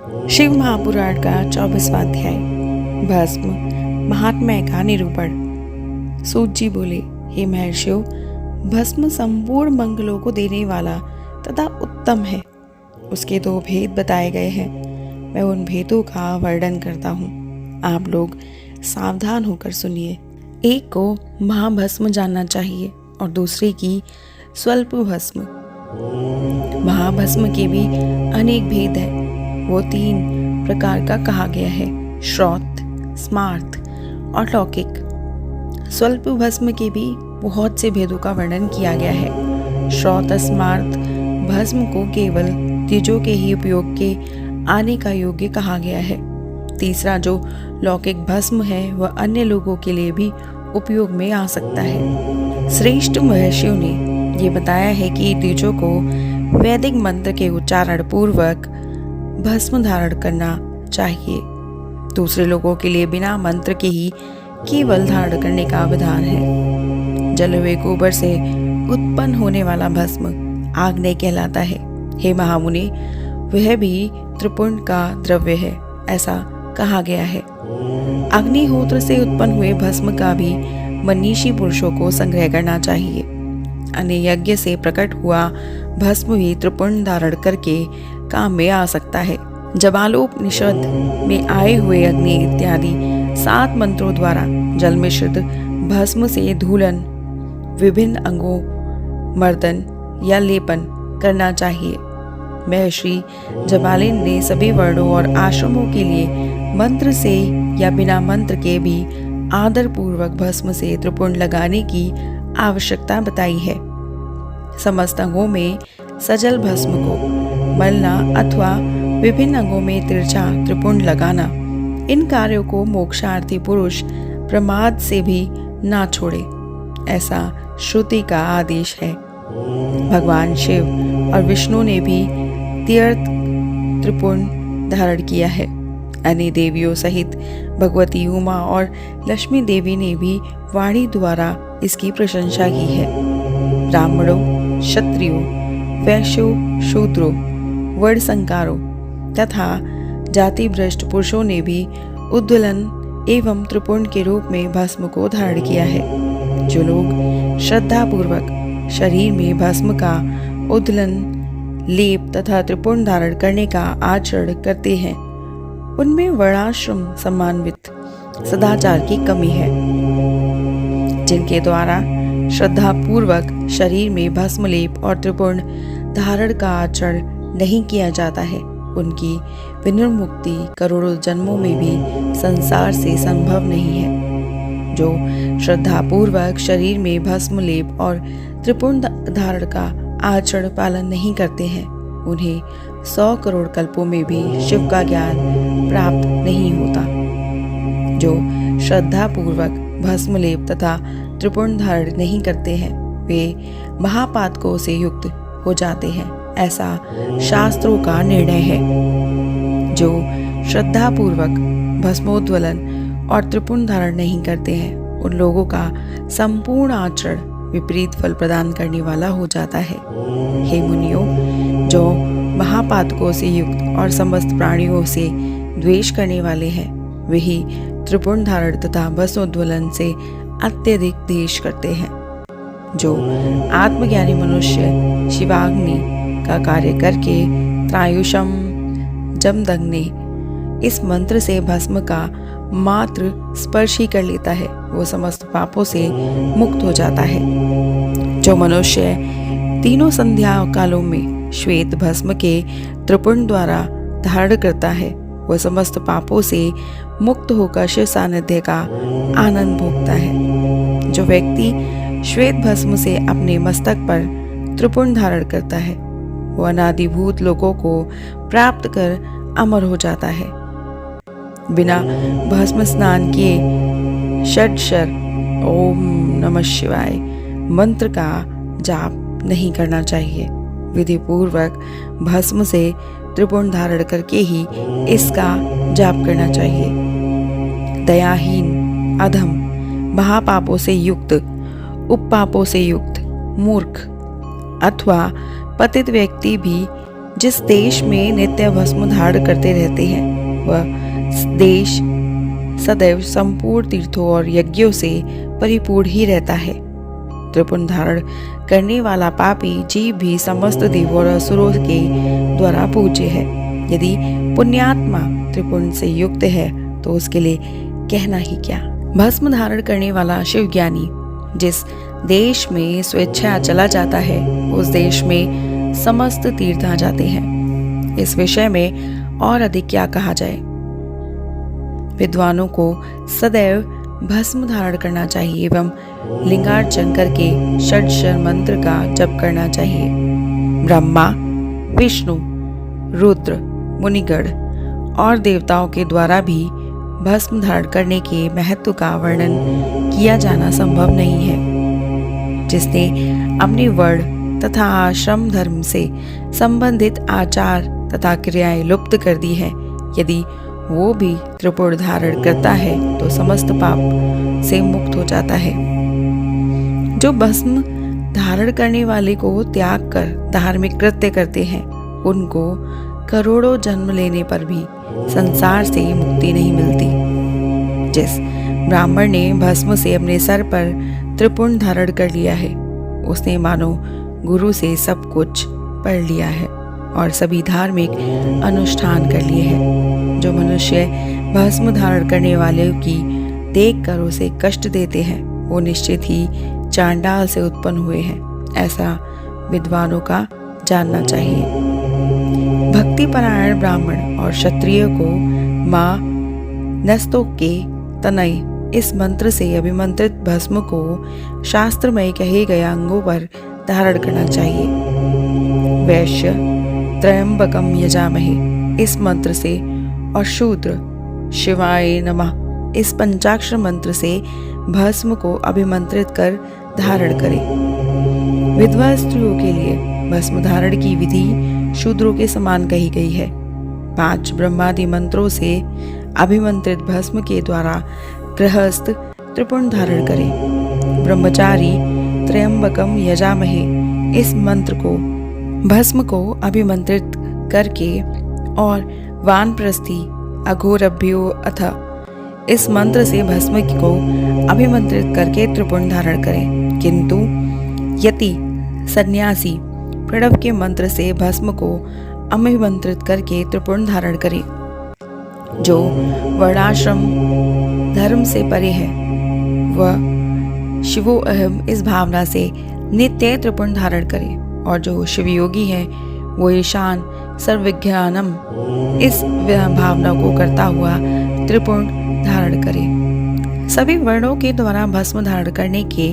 शिव महापुराण का 24वां अध्याय। भस्म महात्म्य का निरूपण। सूत जी बोले, हे महर्षियों, भस्म संपूर्ण मंगलों को देने वाला तथा उत्तम है। उसके 2 भेद बताए गए हैं। मैं उन भेदों का वर्णन करता हूँ, आप लोग सावधान होकर सुनिए। एक को महाभस्म जानना चाहिए और दूसरे की स्वल्प भस्म। महाभस्म के भी अनेक भेद है। वो 3 प्रकार का कहा गया है, श्रौत, स्मार्त और लौकिक। स्वल्प भस्म के भी बहुत से भेदों का वर्णन किया गया है। श्रौत स्मार्त भस्म को केवल द्विजों के ही उपयोग के आने का योग्य कहा गया है। तीसरा जो लौकिक भस्म है वह अन्य लोगों के लिए भी उपयोग में आ सकता है। श्रेष्ठ महर्षियों ने ये बताया है कि द्विजों को वैदिक मंत्र के उच्चारण पूर्वक भस्म धारण करना चाहिए। दूसरे लोगों के लिए बिना मंत्र के ही केवल धारण करने का विधान है। जले हुए गोबर से उत्पन्न होने वाला भस्म आग्नेय कहलाता है। हे महामुनि, वह भी त्रिपुंड का द्रव्य है, ऐसा कहा गया है। अग्निहोत्र से उत्पन्न हुए भस्म का भी मनीषी पुरुषों को संग्रह करना चाहिए। अन्य यज्ञ से प्रकट हुआ भस्म भी त्रिपुंड धारण करके काम में आ सकता है। जबालोपनिषद में आए हुए अग्नि इत्यादि 7 मंत्रों द्वारा जल मिश्रित भस्म से धूलन, विभिन्न अंगों मर्दन या लेपन करना चाहिए। महर्षि जबालिन ने सभी वर्णों और आश्रमों के लिए मंत्र से या बिना मंत्र के भी आदर पूर्वक भस्म से त्रिपुंड लगाने की आवश्यकता बताई है। समस्त अंगों में सजल भस्म को मलना अथवा विभिन्न अंगों में तिरछा त्रिपुंड लगाना, इन कार्यों को मोक्षार्थी पुरुष प्रमाद से भी ना छोड़े, ऐसा श्रुति का आदेश है। भगवान शिव और विष्णु ने भी तीर्थ त्रिपुंड धारण किया है। अन्य देवियों सहित भगवती उमा और लक्ष्मी देवी ने भी वाणी द्वारा इसकी प्रशंसा की है। ब्राह्मणों, क्षत्रियों, वैश्यों, शूद्रों, वर्णसंकारों तथा जाति भ्रष्ट पुरुषों ने भी उद्दोलन एवं त्रिपुंड के रूप में भस्म को धारण किया है। जो लोग श्रद्धा पूर्वक शरीर में भस्म का उद्दोलन, लेप तथा त्रिपुंड धारण करने का आचरण करते हैं, उनमें वर्णाश्रम सम्मानित सदाचार की कमी है। जिनके द्वारा श्रद्धा पूर्वक शरीर में भस्म लेप और त्रिपुंड धारण का आचरण नहीं किया जाता है, उनकी विनिर्मुक्ति करोड़ों जन्मों में भी संसार से संभव नहीं है। जो श्रद्धा पूर्वक शरीर में भस्म लेप और त्रिपुंड धारण का आचरण पालन नहीं करते हैं, उन्हें 100 करोड़ कल्पों में भी शिव का ज्ञान प्राप्त नहीं होता। जो श्रद्धा पूर्वक भस्म लेप तथा त्रिपुंड धारण नहीं करते हैं, वे महापातकों से युक्त हो जाते हैं, ऐसा शास्त्रों का निर्णय है। जो श्रद्धा पूर्वक भस्मोद्वलन और त्रिपुंड धारण नहीं करते हैं, उन लोगों का संपूर्ण आचरण विपरीत फल प्रदान करने वाला हो जाता है। हे मुनियों, जो महापातकों से युक्त और समस्त प्राणियों से द्वेष करने वाले हैं, वही त्रिपुंड धारण तथा भस्मोद्वलन से अत्यधिक द्वेष करते हैं। जो आत्मज्ञानी मनुष्य शिवाग्नि का कार्य करके त्रायुषम जमदग्नि इस मंत्र से भस्म का मात्र स्पर्श ही कर लेता है, वो समस्त पापों से मुक्त हो जाता है। जो मनुष्य तीनों संध्या कालों में श्वेत भस्म के त्रिपुंड द्वारा धारण करता है, वह समस्त पापों से मुक्त होकर शिव सानिध्य का आनंद भोगता है। जो व्यक्ति श्वेत भस्म से अपने मस्तक पर त्रिपुंड धारण करता है, वह अनादिभूत लोकों को प्राप्त कर अमर हो जाता है। बिना भस्म स्नान किए षड्क्षर ओम नमः शिवाय मंत्र का जाप नहीं करना चाहिए। विधि पूर्वक भस्म से त्रिपुंड धारण करके ही इसका जाप करना चाहिए। दयाहीन, अधम, महापापों से युक्त, उपपापों से युक्त, मूर्ख अथवा पतित व्यक्ति भी जिस देश में नित्य भस्म धारण करते रहते हैं वह देश सदैव संपूर्ण तीर्थों और यज्ञों से परिपूर्ण ही रहता है। त्रिपुर धारण करने वाला पापी जीव भी समस्त देवों और असुरों के द्वारा पूज्य है। यदि पुण्यात्मा त्रिपुर से युक्त है तो उसके लिए कहना ही क्या। भस्म धारण करने वाला शिव ज्ञानी जिस देश में स्वेच्छा चला जाता है उस देश में समस्त तीर्थ आ जाते हैं। इस विषय में और अधिक क्या कहा जाए। विद्वानों को सदैव भस्म धारण करना चाहिए एवं लिंगार्चन करके षड्क्षर मंत्र का जप करना चाहिए। ब्रह्मा, विष्णु, रुद्र, मुनिगण और देवताओं के द्वारा भी भस्म धारण करने के महत्व का वर्णन किया जाना संभव नहीं है। जिसने अपने वर्ण तथा आश्रम धर्म से संबंधित आचार तथा क्रियाएं लुप्त कर दी है, यदि वो भी त्रिपुर धारण करता है तो समस्त पाप से मुक्त हो जाता है। जो भस्म धारण करने वाले को त्याग कर धार्मिक कृत्य करते हैं उनको करोड़ों जन्म लेने पर भी संसार से मुक्ति नहीं मिलती। जिस ब्राह्मण ने भस्म से अपने सर पर त्रिपुर धारण कर लिया है उसने मानो गुरु से सब कुछ पढ़ लिया है और सभी धार्मिक अनुष्ठान कर लिए हैं। जो मनुष्य भस्म धारण करने वाले की देख कर उसे कष्ट देते हैं वो निश्चित ही चांडाल से उत्पन्न हुए हैं, ऐसा विद्वानों का जानना चाहिए। भक्ति परायण ब्राह्मण और क्षत्रिय को माँ नस्तोके तनय इस मंत्र से अभिमंत्रित भस्म को शास्त्रमय कहे गए अंगों पर धारण करना चाहिए। वैश्य त्रयंबकम यजामहे इस मंत्र से और शूद्र शिवाय नमः इस पंचाक्षर मंत्र से भस्म को अभिमंत्रित कर धारण करें। विधवा स्त्रियों के लिए भस्म धारण की विधि शूद्रों के समान कही गई है। 5 ब्रह्मादि मंत्रों से अभिमंत्रित भस्म के द्वारा गृहस्थ त्रिपुर धारण करें। ब्रह्मचारी त्रयंबकम यजामहे इस मंत्र को भस्म को अभिमंत्रित करके और वानप्रस्थी अघोरभ्यो अथ इस मंत्र से भस्म को अभिमंत्रित करके त्रिपुर धारण करें। किंतु यति सन्यासी प्रणव के मंत्र से भस्म को अभिमंत्रित करके त्रिपुर धारण करें। जो वर्णाश्रम धर्म से परे है वह शिवो अहम इस भावना से नित्य त्रिपुर धारण करे और जो शिवयोगी है वो ईशान सर्वज्ञानम इस भावना को करता हुआ त्रिपुर धारण करे। सभी वर्णों के द्वारा भस्म धारण करने के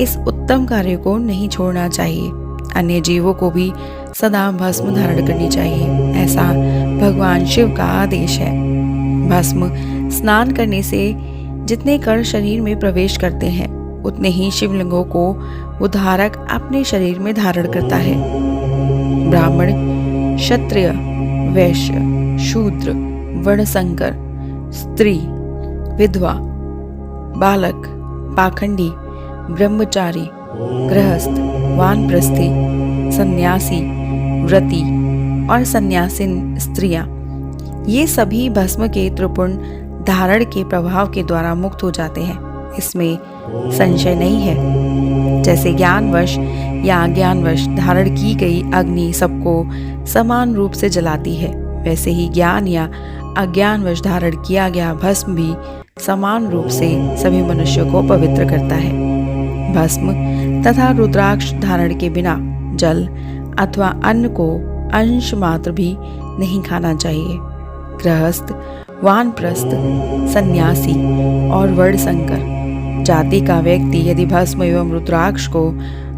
इस उत्तम कार्य को नहीं छोड़ना चाहिए। अन्य जीवों को भी सदा भस्म धारण करनी चाहिए, ऐसा भगवान शिव का आदेश है। भस्म स्नान करने से जितने कण शरीर में प्रवेश करते हैं उतने ही शिवलिंगों को उद्धारक अपने शरीर में धारण करता है। ब्राह्मण, क्षत्रिय, वैश्य, शूद्र, वर्णसंकर, स्त्री, विधवा, बालक, पाखंडी, ब्रह्मचारी, गृहस्थ, वानप्रस्थी, सन्यासी, व्रती और सन्यासिन स्त्रियां ये सभी भस्म के त्रिपुर धारण के प्रभाव के द्वारा मुक्त हो जाते हैं, इसमें संशय नहीं है। जैसे ज्ञानवश या अज्ञानवश धारण की गई अग्नि सबको समान रूप से जलाती है, वैसे ही ज्ञान या अज्ञानवश धारण किया गया भस्म भी समान रूप से सभी मनुष्यों को पवित्र करता है। भस्म तथा रुद्राक्ष धारण के बिना जल अथवा अन्न को अंश मात्र भी नहीं खाना चाहिए। गृहस्थ, वानप्रस्थ, सन्यासी और वर्णसंकर जाति का व्यक्ति यदि भस्म एवं रुद्राक्ष को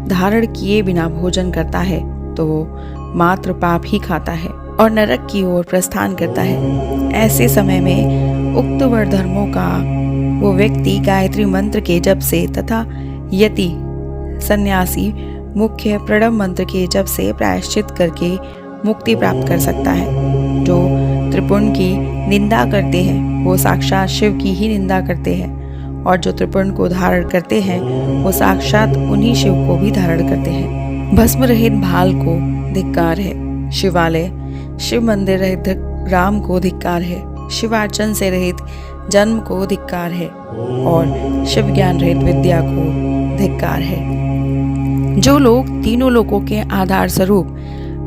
धारण किए बिना भोजन करता है तो वो मात्र पाप ही खाता है और नरक की ओर प्रस्थान करता है। ऐसे समय में उक्त वर्ण धर्मों का वो व्यक्ति गायत्री मंत्र के जप से तथा यति सन्यासी मुख्य प्रणव मंत्र के जप से प्रायश्चित करके मुक्ति प्राप्त कर सकता है। जो त्रिपुर की निंदा करते हैं वो साक्षात शिव की ही निंदा करते हैं और जो त्रिपुर को धारण करते हैं वो साक्षात उन्हीं शिव को भी धारण करते हैं। भस्म रहित भाल को धिक्कार है। शिवालय, शिव मंदिर रहित राम को धिक्कार है, शिवार्चन से रहित जन्म को धिक्कार है और शिव ज्ञान रहित विद्या को धिक्कार है। जो लोग तीनों लोकों के आधार स्वरूप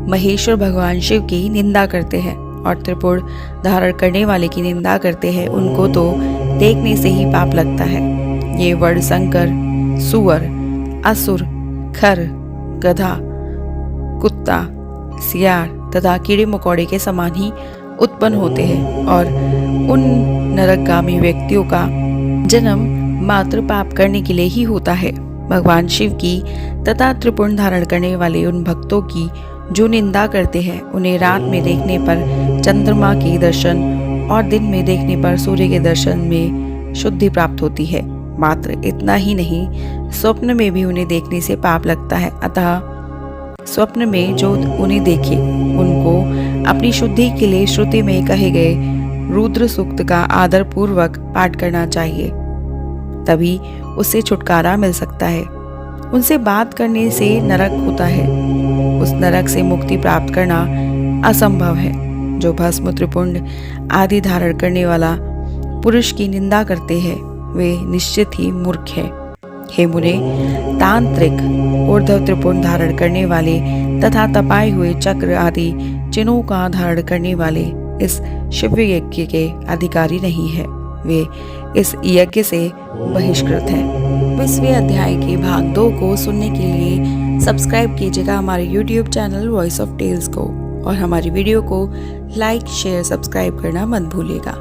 महेश्वर भगवान शिव की निंदा करते हैं और त्रिपुर धारण करने वाले की निंदा करते हैं, उनको तो देखने से ही पाप लगता है। ये वर्ण संकर, सुअर, असुर, खर, गधा, कुत्ता, सियार तथा कीड़े मकोड़े के समान ही उत्पन्न होते हैं और उन नरकगामी व्यक्तियों का जन्म मात्र पाप करने के लिए ही होता है। भगवान शिव की तथा त्रिपुर धारण करने वाले उन भक्तों की जो निंदा करते हैं, उन्हें रात में देखने पर चंद्रमा के दर्शन और दिन में देखने पर सूर्य के दर्शन में शुद्धि प्राप्त होती है। मात्र इतना ही नहीं, स्वप्न में भी उन्हें देखने से पाप लगता है। अतः स्वप्न में जो उन्हें देखे उनको अपनी शुद्धि के लिए श्रुति में कहे गए रुद्र सूक्त का आदर पूर्वक पाठ करना चाहिए, तभी उससे छुटकारा मिल सकता है। उनसे बात करने से नरक होता है, उस नरक से मुक्ति प्राप्त करना असंभव है। जो भस्म, त्रिपुंड आदि धारण करने वाला पुरुष की निंदा करते हैं, वे निश्चित ही मूर्ख है। हे मुने, तांत्रिक, ऊर्ध्व त्रिपुंड धारण करने वाले तथा तपाए हुए चक्र आदि चिन्हों का धारण करने वाले इस शिव यज्ञ के अधिकारी नहीं है, वे इस यज्ञ से बहिष्कृत हैं। 20वें अध्याय के भाग 2 को सुनने के लिए सब्सक्राइब कीजिएगा हमारे YouTube channel Voice of Tales को और हमारी वीडियो को लाइक, शेयर, सब्सक्राइब करना मत भूलिएगा।